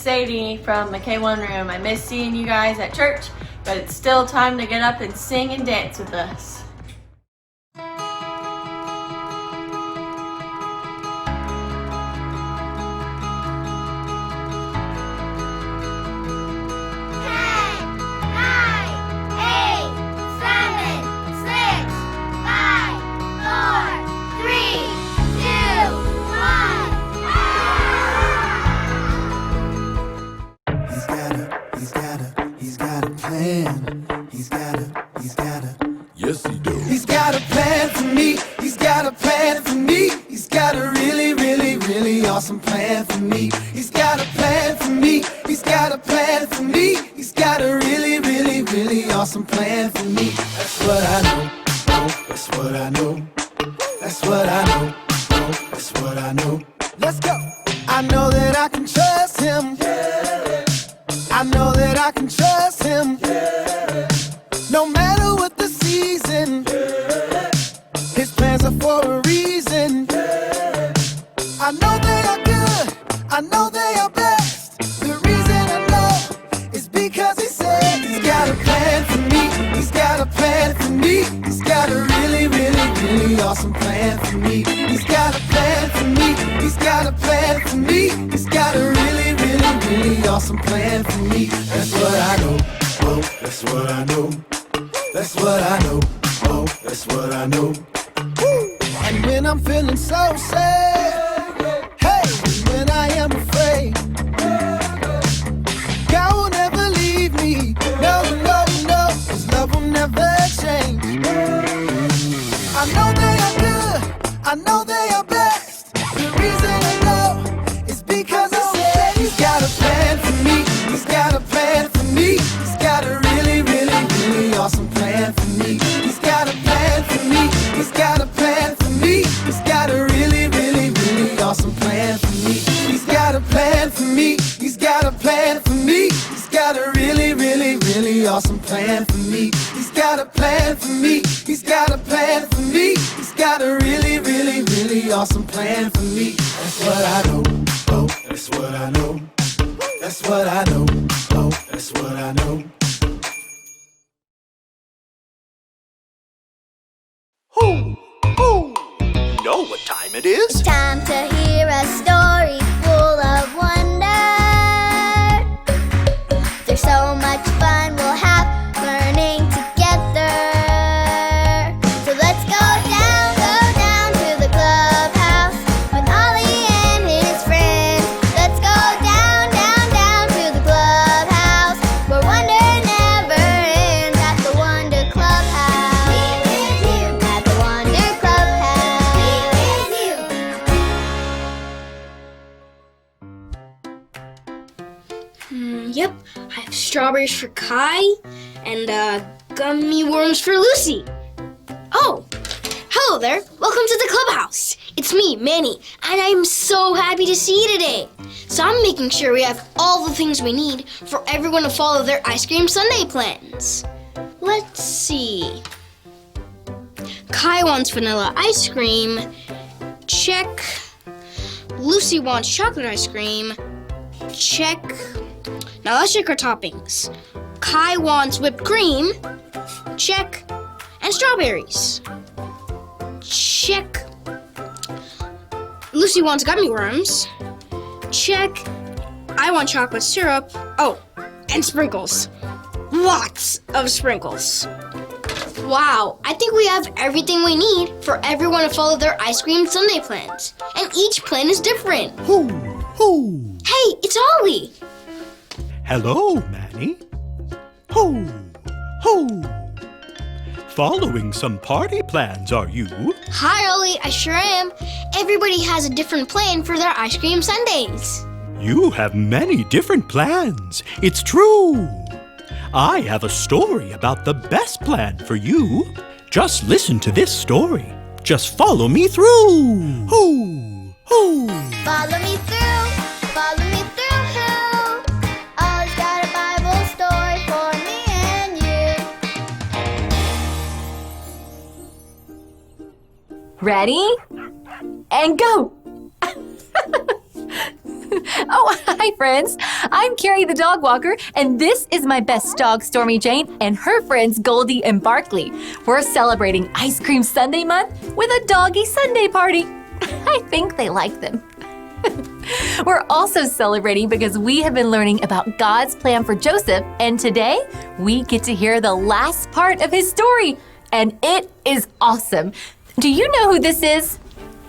Sadie from the K1 room. I miss seeing you guys at church, but it's still time to get up and sing and dance with us. Yes, he do. He's got a plan for me. He's got a plan for me. He's got a really, really, really awesome plan for me. He's got a plan for me. He's got a plan for me. He's got a really, really, really awesome plan for me. That's what I know. Oh, that's what I know. That's what I know. Oh, that's what I know. Let's go. I know that I can trust him. Yeah. I know that I can trust him. Yeah. No matter what the season, yeah. His plans are for a reason. Yeah. I know they are good, I know they are best. The reason I know is because he said he's got a plan for me. He's got a plan for me. He's got a really, really, really awesome plan for me. He's got a plan for me. He's got a plan for me. He's got a really, really, really awesome plan for me. That's what I know. Oh, that's what I know. That's what I know, oh, that's what I know. And when I'm feeling so sad, hey, when I am afraid, God will never leave me. No, no, no, His love will never change. I know they are good, I know they are best. The reason I know is because He said He's got a plan for me. He's got a plan for me. He's got a really, really, really awesome plan for me. He's got a plan for me. He's got a plan for me. He's got a really, really, really awesome plan for me. He's got a plan for me. He's got a plan for me. He's got a really, really, really awesome plan for me. He's got a plan for me. He's got a plan for me. He's got a really, really, really awesome plan for me. That's what I know. Oh, that's what I know. That's what I know. Oh, that's what I know. Who? You know what time it is? It's time to hear a story full of wonder. There's so much fun we'll have learning together. So let's go down to the clubhouse with Ollie and his friends. Let's go down to the clubhouse where wonder never ends at the Wonder Clubhouse. At the Wonder Clubhouse. Yep, I have strawberries for Kai and gummy worms for Lucy. Oh, hello there. Welcome to the clubhouse. It's me, Manny, and I'm so happy to see you today. So I'm making sure we have all the things we need for everyone to follow their ice cream sundae plans. Let's see. Kai wants vanilla ice cream. Check. Lucy wants chocolate ice cream. Check. Now let's check our toppings. Kai wants whipped cream. Check. And strawberries. Check. Lucy wants gummy worms. Check. I want chocolate syrup. Oh, and sprinkles. Lots of sprinkles. Wow, I think we have everything we need for everyone to follow their ice cream sundae plans. And each plan is different. Who? Hey, it's Ollie. Hello, Manny. Ho! Following some party plans, are you? Hi, Ollie, I sure am. Everybody has a different plan for their ice cream sundaes. You have many different plans. It's true. I have a story about the best plan for you. Just listen to this story. Just follow me through. Ho! Follow me through, follow me through. Ollie's got a Bible story for me and you. Ready? And go! Oh, hi, friends. I'm Carrie the dog walker, and this is my best dog, Stormy Jane, and her friends, Goldie and Barkley. We're celebrating Ice Cream Sunday month with a doggy Sunday party. I think they like them. We're also celebrating because we have been learning about God's plan for Joseph, and today we get to hear the last part of his story, and it is awesome. Do you know who this is?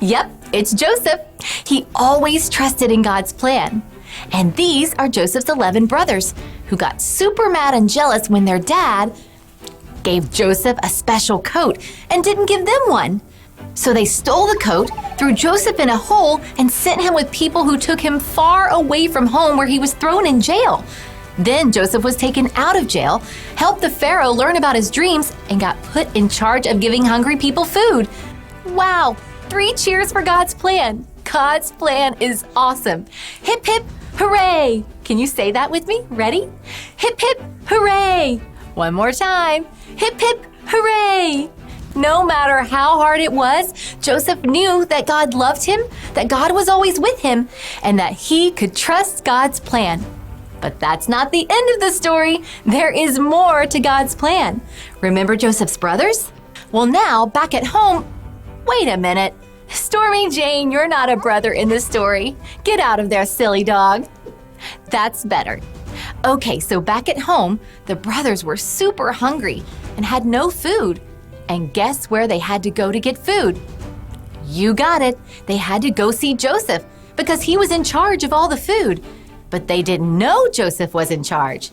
Yep, it's Joseph. He always trusted in God's plan. And these are Joseph's 11 brothers who got super mad and jealous when their dad gave Joseph a special coat and didn't give them one. So they stole the coat, threw Joseph in a hole, and sent him with people who took him far away from home where he was thrown in jail. Then Joseph was taken out of jail, helped the Pharaoh learn about his dreams, and got put in charge of giving hungry people food. Wow! 3 cheers for God's plan. God's plan is awesome. Hip, hip, hooray! Can you say that with me? Ready? Hip, hip, hooray! One more time. Hip, hip, hooray! No matter how hard it was, Joseph knew that God loved him, that God was always with him, and that he could trust God's plan. But that's not the end of the story. There is more to God's plan. Remember Joseph's brothers? Well, now, back at home, wait a minute. Stormy Jane, you're not a brother in the story. Get out of there, silly dog. That's better. Okay, so back at home, the brothers were super hungry and had no food. And guess where they had to go to get food? You got it. They had to go see Joseph because he was in charge of all the food. But they didn't know Joseph was in charge.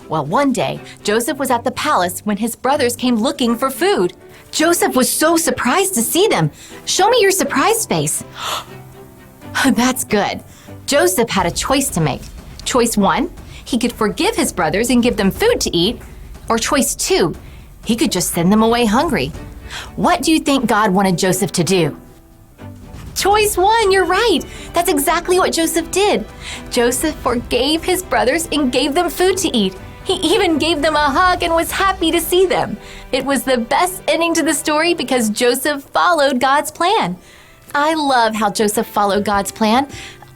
Well, one day, Joseph was at the palace when his brothers came looking for food. Joseph was so surprised to see them. Show me your surprised face. That's good. Joseph had a choice to make. Choice 1, he could forgive his brothers and give them food to eat. Or choice 2, he could just send them away hungry. What do you think God wanted Joseph to do? Choice 1, you're right. That's exactly what Joseph did. Joseph forgave his brothers and gave them food to eat. He even gave them a hug and was happy to see them. It was the best ending to the story because Joseph followed God's plan. I love how Joseph followed God's plan.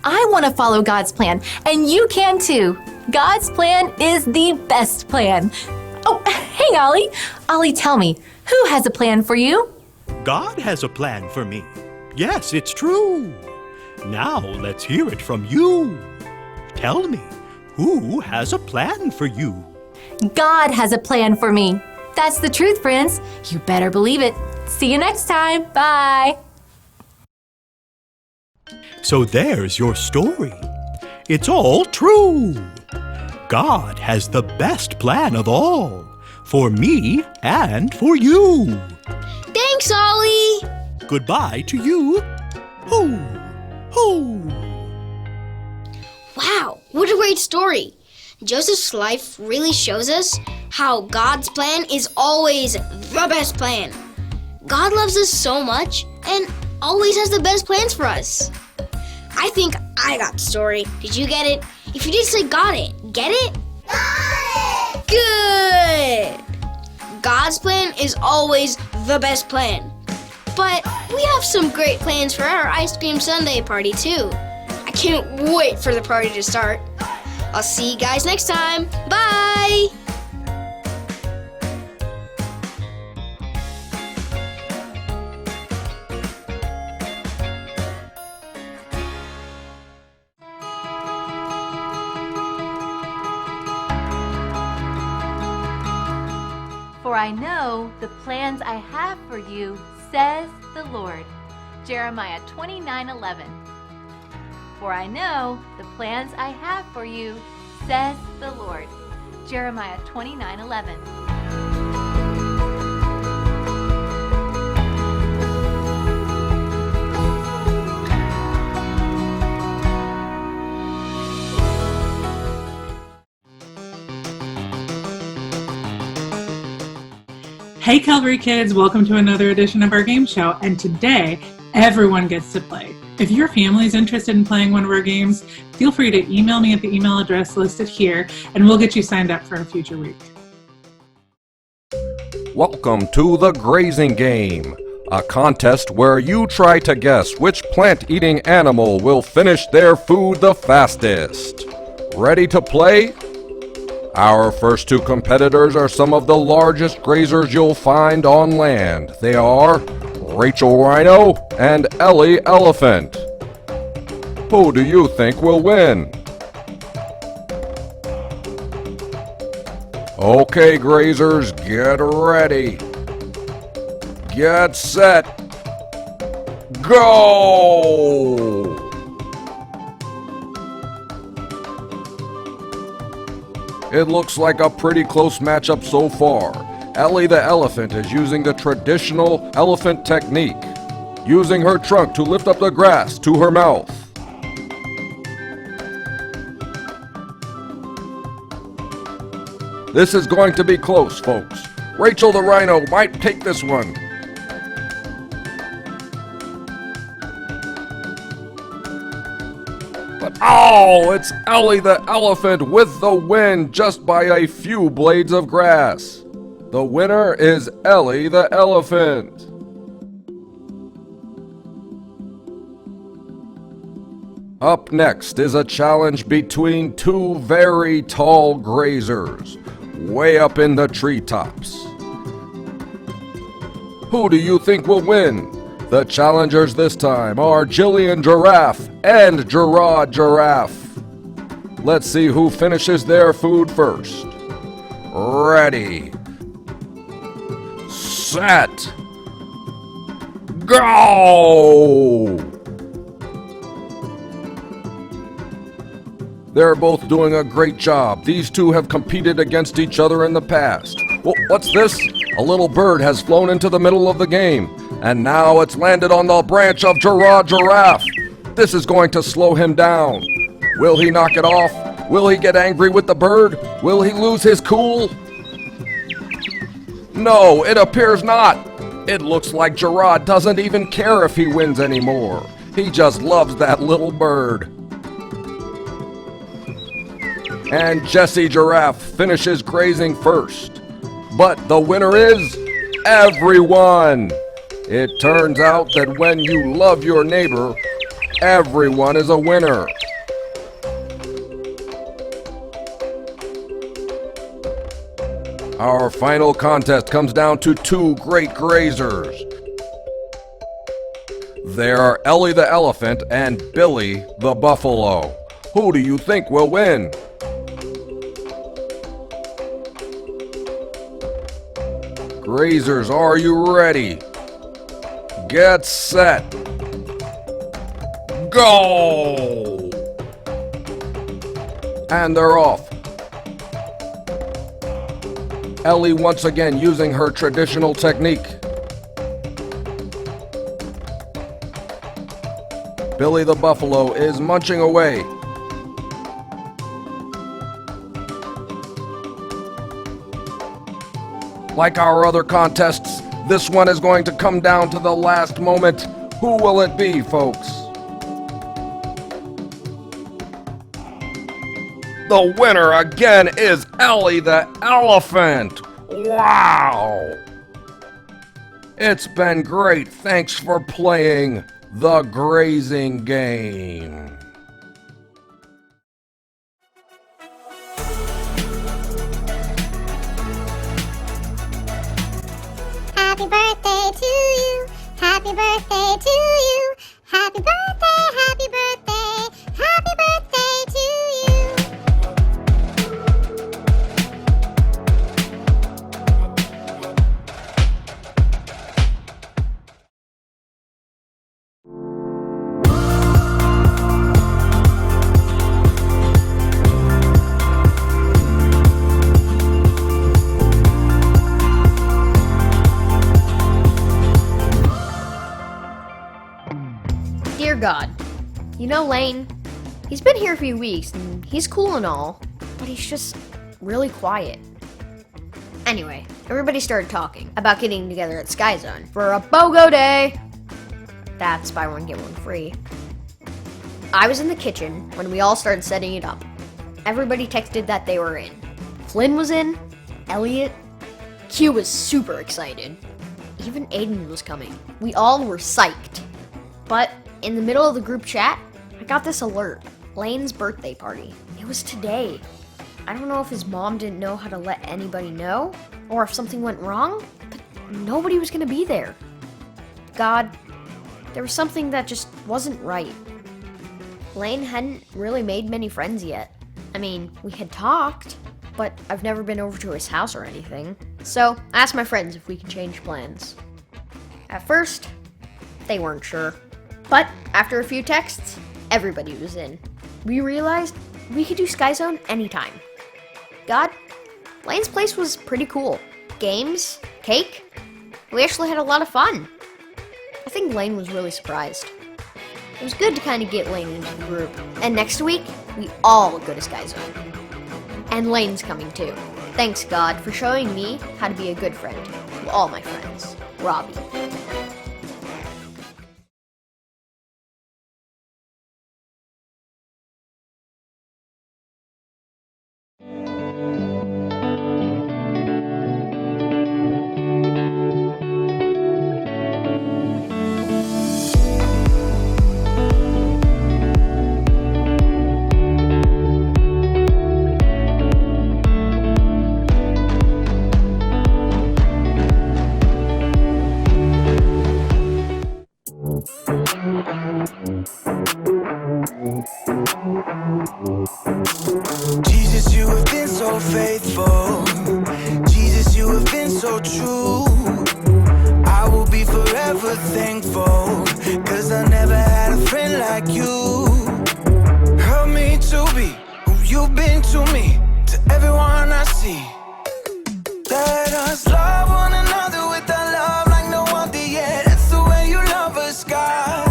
I want to follow God's plan, and you can too. God's plan is the best plan. Oh, hey, Ollie. Ollie, tell me, who has a plan for you? God has a plan for me. Yes, it's true. Now let's hear it from you. Tell me, who has a plan for you? God has a plan for me. That's the truth, friends. You better believe it. See you next time. Bye. So there's your story. It's all true. God has the best plan of all, for me and for you. Thanks, Ollie! Goodbye to you. Hoo, hoo. Wow, what a great story. Joseph's life really shows us how God's plan is always the best plan. God loves us so much and always has the best plans for us. I think I got the story. Did you get it? If you did, say got it. Get it? Got it! Good! God's plan is always the best plan. But we have some great plans for our ice cream sundae party too. I can't wait for the party to start. I'll see you guys next time. Bye! For I know the plans I have for you, says the Lord. Jeremiah 29:11. For I know the plans I have for you, says the Lord. Jeremiah 29:11. Hey Calvary kids, welcome to another edition of our game show, and today everyone gets to play. If your family is interested in playing one of our games, feel free to email me at the email address listed here and we'll get you signed up for a future week. Welcome to the grazing game. a contest where you try to guess which plant-eating animal will finish their food the fastest. Ready to play? Our first two competitors are some of the largest grazers you'll find on land. They are Rachel Rhino and Ellie Elephant. Who do you think will win? Okay, grazers, get ready. Get set. Go! It looks like a pretty close matchup so far. Ellie the elephant is using the traditional elephant technique, using her trunk to lift up the grass to her mouth. This is going to be close, folks. Rachel the rhino might take this one. But oh, it's Ellie the elephant with the win just by a few blades of grass. The winner is Ellie the elephant. Up next is a challenge between two very tall grazers, way up in the treetops. Who do you think will win? The challengers this time are Jillian Giraffe and Gerard Giraffe. Let's see who finishes their food first. Ready. Set. Go! They're both doing a great job. These two have competed against each other in the past. Well, what's this? A little bird has flown into the middle of the game, and now it's landed on the branch of Gerard Giraffe. This is going to slow him down. Will he knock it off? Will he get angry with the bird? Will he lose his cool? No, it appears not. It looks like Gerard doesn't even care if he wins anymore. He just loves that little bird. And Jessie Giraffe finishes grazing first. But the winner is everyone. It turns out that when you love your neighbor, everyone is a winner. Our final contest comes down to two great grazers. They are Ellie the elephant and Billy the buffalo. Who do you think will win? Grazers, are you ready? Get set. Go! And they're off. Ellie once again using her traditional technique. Billy the buffalo is munching away. Like our other contests, this one is going to come down to the last moment. Who will it be, folks? The winner again is Ellie the elephant. Wow! It's been great. Thanks for playing the grazing game. Happy birthday to you. Happy birthday to you. Happy birthday, happy birthday. Happy birthday to you. Dear God, you know Lane? He's been here a few weeks and he's cool and all, but he's just really quiet. Anyway, everybody started talking about getting together at Sky Zone for a BOGO day. That's buy one, get one free. I was in the kitchen when we all started setting it up. Everybody texted that they were in. Flynn was in, Elliot. Q was super excited. Even Aiden was coming. We all were psyched. But in the middle of the group chat, I got this alert. Lane's birthday party. It was today. I don't know if his mom didn't know how to let anybody know, or if something went wrong, but nobody was gonna be there. God, there was something that just wasn't right. Lane hadn't really made many friends yet. I mean, we had talked, but I've never been over to his house or anything. So I asked my friends if we could change plans. At first, they weren't sure. But after a few texts, everybody was in. We realized we could do Sky Zone anytime. God, Lane's place was pretty cool. Games, cake, we actually had a lot of fun. I think Lane was really surprised. It was good to kind of get Lane into the group. And next week, we all go to Sky Zone. And Lane's coming too. Thanks, God, for showing me how to be a good friend to all my friends. Robbie. Jesus, you have been so faithful. Jesus, you have been so true. I will be forever thankful, 'cause I never had a friend like you. Help me to be who you've been to me, to everyone I see. Let us love one another with a love like no other yet. That's the way you love us, God.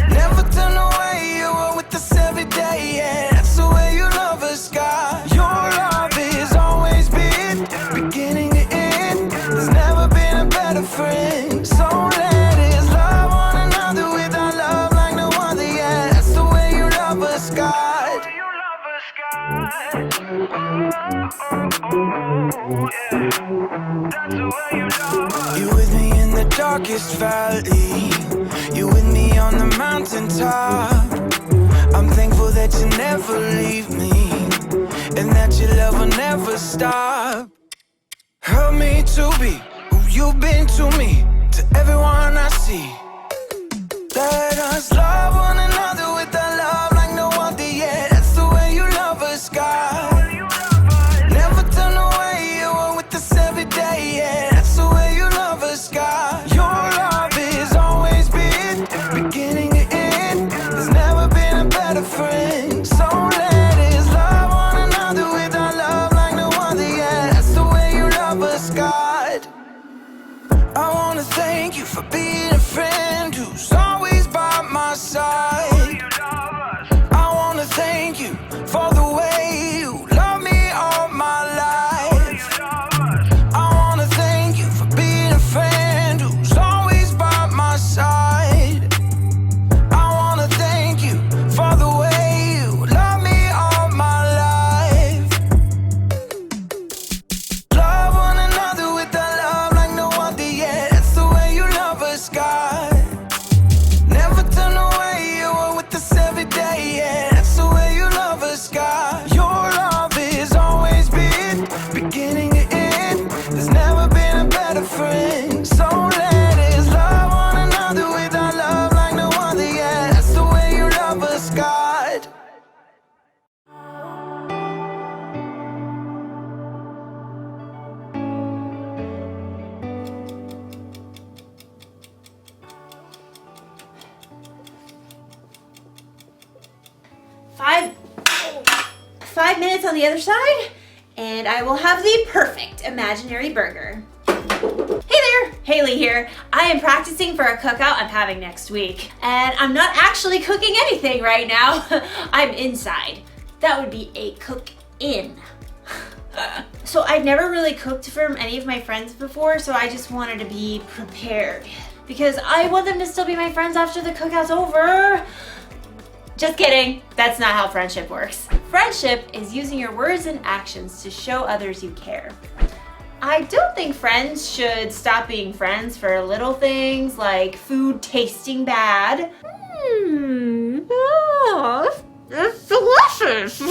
Never turn away, you are with us every day, yeah. That's the way you love us, God. Your love has always been beginning to end. There's never been a better friend. So let us love one another with our love like no other, yeah. That's the way you love us, God. You're with me in the darkest valley. You're with me on the mountaintop. I'm thankful that you never leave me, and that your love will never stop. Help me to be who you've been to me, to everyone I see. Let us love one another with a love like no other yet. That's the way you love us, God. Never turn away, you are with us every day, yeah. That's the way you love us, God. Your love has always been beginning to end. There's never been a better friend. So let us love one another with our love like no other, yeah. That's the way you love us, God. I wanna thank you for being a friend who's always by my side. I wanna thank you for the way you love me all my life. I wanna thank you for being a friend who's always by my side. I wanna thank you for the way you love me all my life. Love one another with a love like no other, yeah. That's the way you love us, God. Never turn away, you are with us every day, yeah. That's the way you love us, God. Your love has always been beginning to end. There's never been a better friend. So let us love one another with our love like no other, yeah. That's the way you love us, God. Five minutes on the other side, and I will have the perfect imaginary burger. Hey there, Haley here. I am practicing for a cookout I'm having next week, and I'm not actually cooking anything right now. I'm inside. That would be a cook-in. So I've never really cooked for any of my friends before, so I just wanted to be prepared, because I want them to still be my friends after the cookout's over. Just kidding, that's not how friendship works. Friendship is using your words and actions to show others you care. I don't think friends should stop being friends for little things like food tasting bad. It's delicious.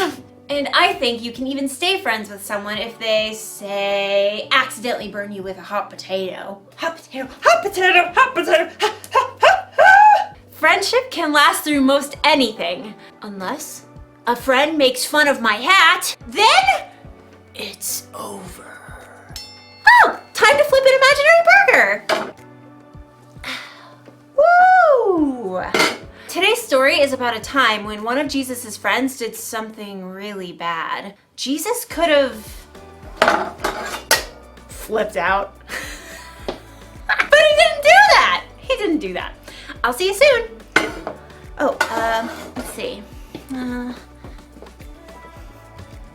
And I think you can even stay friends with someone if they, say, accidentally burn you with a hot potato. Hot potato, hot potato, hot potato. Friendship can last through most anything. Unless a friend makes fun of my hat, then it's over. Oh, time to flip an imaginary burger. Woo! Today's story is about a time when one of Jesus' friends did something really bad. Jesus could have flipped out. But he didn't do that! He didn't do that. I'll see you soon. Oh, let's see.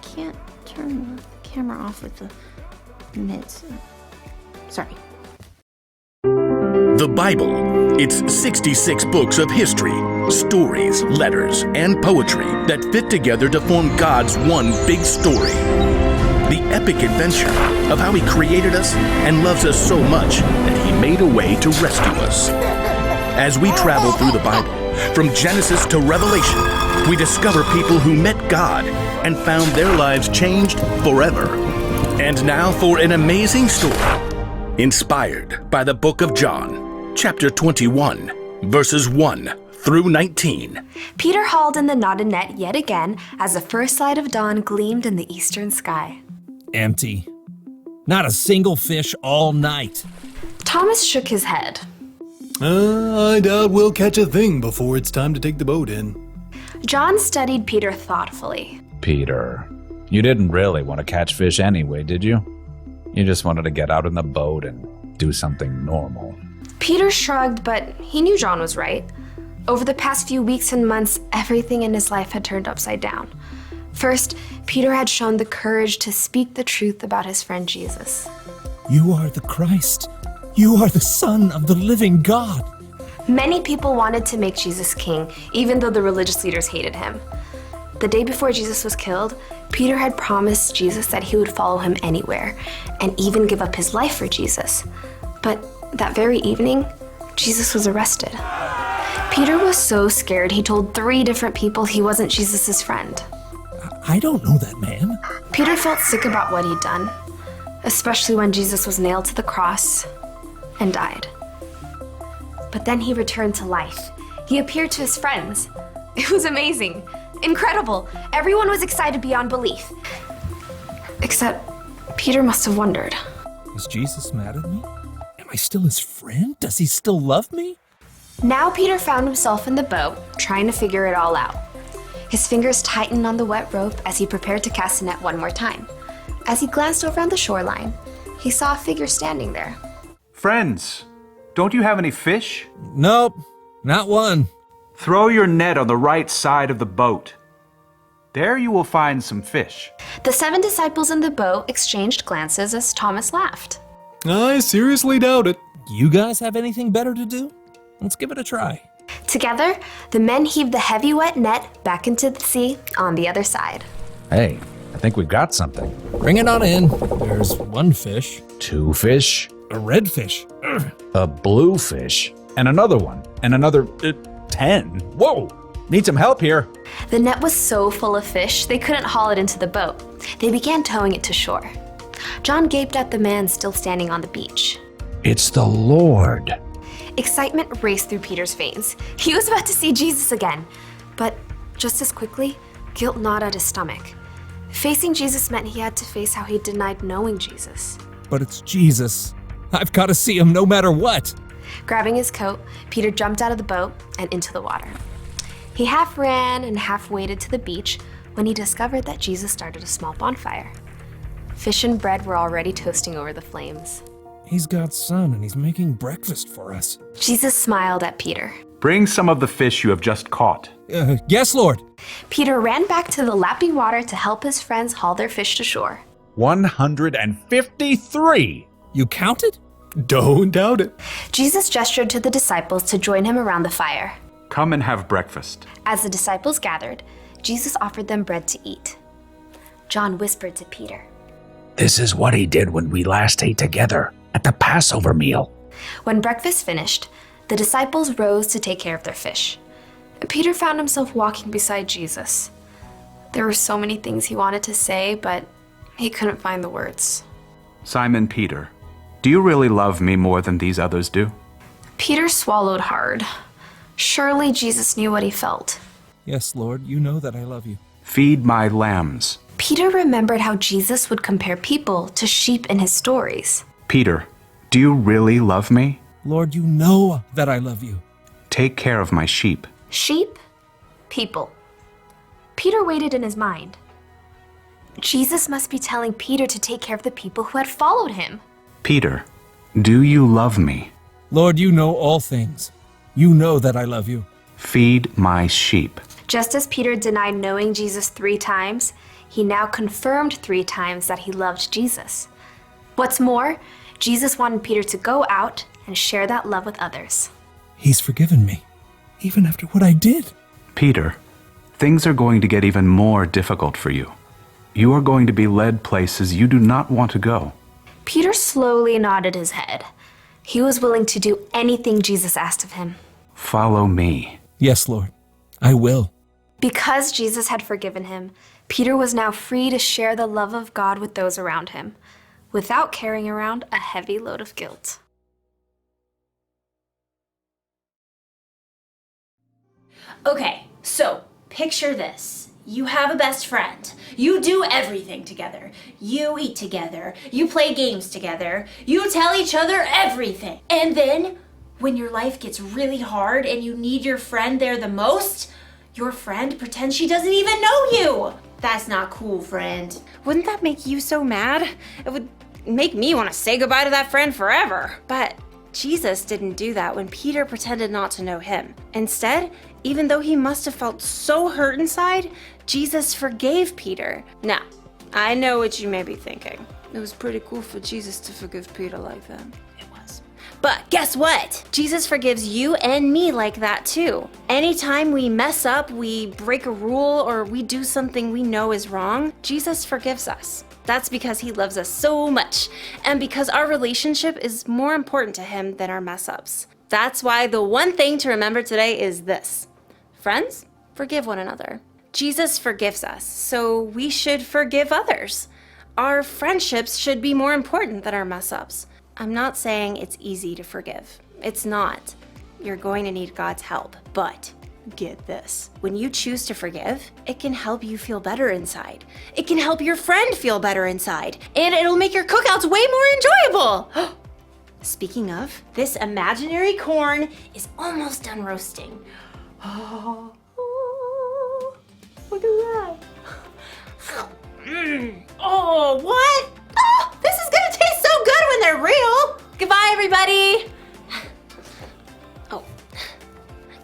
Can't turn the camera off with the mids. Sorry. The Bible. It's 66 books of history, stories, letters, and poetry that fit together to form God's one big story. The epic adventure of how He created us and loves us so much that He made a way to rescue us. As we travel through the Bible, from Genesis to Revelation, we discover people who met God and found their lives changed forever. And now for an amazing story, inspired by the book of John. Chapter 21, verses 1 through 19. Peter hauled in the knotted net yet again as the first light of dawn gleamed in the eastern sky. Empty. Not a single fish all night. Thomas shook his head. I doubt we'll catch a thing before it's time to take the boat in. John studied Peter thoughtfully. Peter, you didn't really want to catch fish anyway, did you? You just wanted to get out in the boat and do something normal. Peter shrugged, but he knew John was right. Over the past few weeks and months, everything in his life had turned upside down. First, Peter had shown the courage to speak the truth about his friend Jesus. You are the Christ. You are the Son of the living God. Many people wanted to make Jesus king, even though the religious leaders hated him. The day before Jesus was killed, Peter had promised Jesus that he would follow him anywhere, and even give up his life for Jesus. But that very evening, Jesus was arrested. Peter was so scared he told 3 different people he wasn't Jesus' friend. I don't know that man. Peter felt sick about what he'd done, especially when Jesus was nailed to the cross and died. But then he returned to life. He appeared to his friends. It was amazing, incredible. Everyone was excited beyond belief. Except Peter must have wondered. Is Jesus mad at me? Am I still his friend? Does he still love me? Now Peter found himself in the boat, trying to figure it all out. His fingers tightened on the wet rope as he prepared to cast the net one more time. As he glanced over on the shoreline, he saw a figure standing there. Friends, don't you have any fish? Nope, not one. Throw your net on the right side of the boat. There you will find some fish. The 7 disciples in the boat exchanged glances as Thomas laughed. I seriously doubt it. You guys have anything better to do? Let's give it a try. Together, the men heaved the heavy wet net back into the sea on the other side. Hey, I think we've got something. Bring it on in. There's 1 fish. 2 fish. A red fish. A blue fish. And another one. And another 10. Whoa! Need some help here. The net was so full of fish, they couldn't haul it into the boat. They began towing it to shore. John gaped at the man still standing on the beach. It's the Lord. Excitement raced through Peter's veins. He was about to see Jesus again. But just as quickly, guilt gnawed at his stomach. Facing Jesus meant he had to face how he denied knowing Jesus. But it's Jesus. I've got to see him no matter what. Grabbing his coat, Peter jumped out of the boat and into the water. He half ran and half waded to the beach when he discovered that Jesus started a small bonfire. Fish and bread were already toasting over the flames. He's God's son and he's making breakfast for us. Jesus smiled at Peter. Bring some of the fish you have just caught. Yes, Lord. Peter ran back to the lapping water to help his friends haul their fish to shore. 153. You counted? Don't doubt it. Jesus gestured to the disciples to join him around the fire. Come and have breakfast. As the disciples gathered, Jesus offered them bread to eat. John whispered to Peter, This is what he did when we last ate together at the Passover meal. When breakfast finished, the disciples rose to take care of their fish. Peter found himself walking beside Jesus. There were so many things he wanted to say, but he couldn't find the words. Simon Peter, do you really love me more than these others do? Peter swallowed hard. Surely Jesus knew what he felt. Yes, Lord, you know that I love you. Feed my lambs. Peter remembered how Jesus would compare people to sheep in his stories. Peter, do you really love me? Lord, you know that I love you. Take care of my sheep. Sheep, people. Peter waited in his mind. Jesus must be telling Peter to take care of the people who had followed him. Peter, do you love me? Lord, you know all things. You know that I love you. Feed my sheep. Just as Peter denied knowing Jesus 3 times, he now confirmed 3 times that he loved Jesus. What's more, Jesus wanted Peter to go out and share that love with others. He's forgiven me, even after what I did. Peter, things are going to get even more difficult for you. You are going to be led places you do not want to go. Peter slowly nodded his head. He was willing to do anything Jesus asked of him. Follow me. Yes, Lord, I will. Because Jesus had forgiven him, Peter was now free to share the love of God with those around him, without carrying around a heavy load of guilt. Okay, so picture this. You have a best friend. You do everything together. You eat together. You play games together. You tell each other everything. And then, when your life gets really hard and you need your friend there the most, your friend pretends she doesn't even know you. That's not cool, friend. Wouldn't that make you so mad? It would make me want to say goodbye to that friend forever. But Jesus didn't do that when Peter pretended not to know him. Instead, even though he must have felt so hurt inside, Jesus forgave Peter. Now, I know what you may be thinking. It was pretty cool for Jesus to forgive Peter like that. It was. But guess what? Jesus forgives you and me like that too. Anytime we mess up, we break a rule, or we do something we know is wrong, Jesus forgives us. That's because he loves us so much, and because our relationship is more important to him than our mess ups. That's why the one thing to remember today is this. Friends, forgive one another. Jesus forgives us, so we should forgive others. Our friendships should be more important than our mess ups. I'm not saying it's easy to forgive. It's not. You're going to need God's help, but get this. When you choose to forgive, it can help you feel better inside. It can help your friend feel better inside, and it'll make your cookouts way more enjoyable. Speaking of, this imaginary corn is almost done roasting. Oh, look at that. Oh, what? Oh, this is gonna taste so good when they're real. Goodbye, everybody. Oh,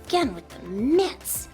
again with the mitts.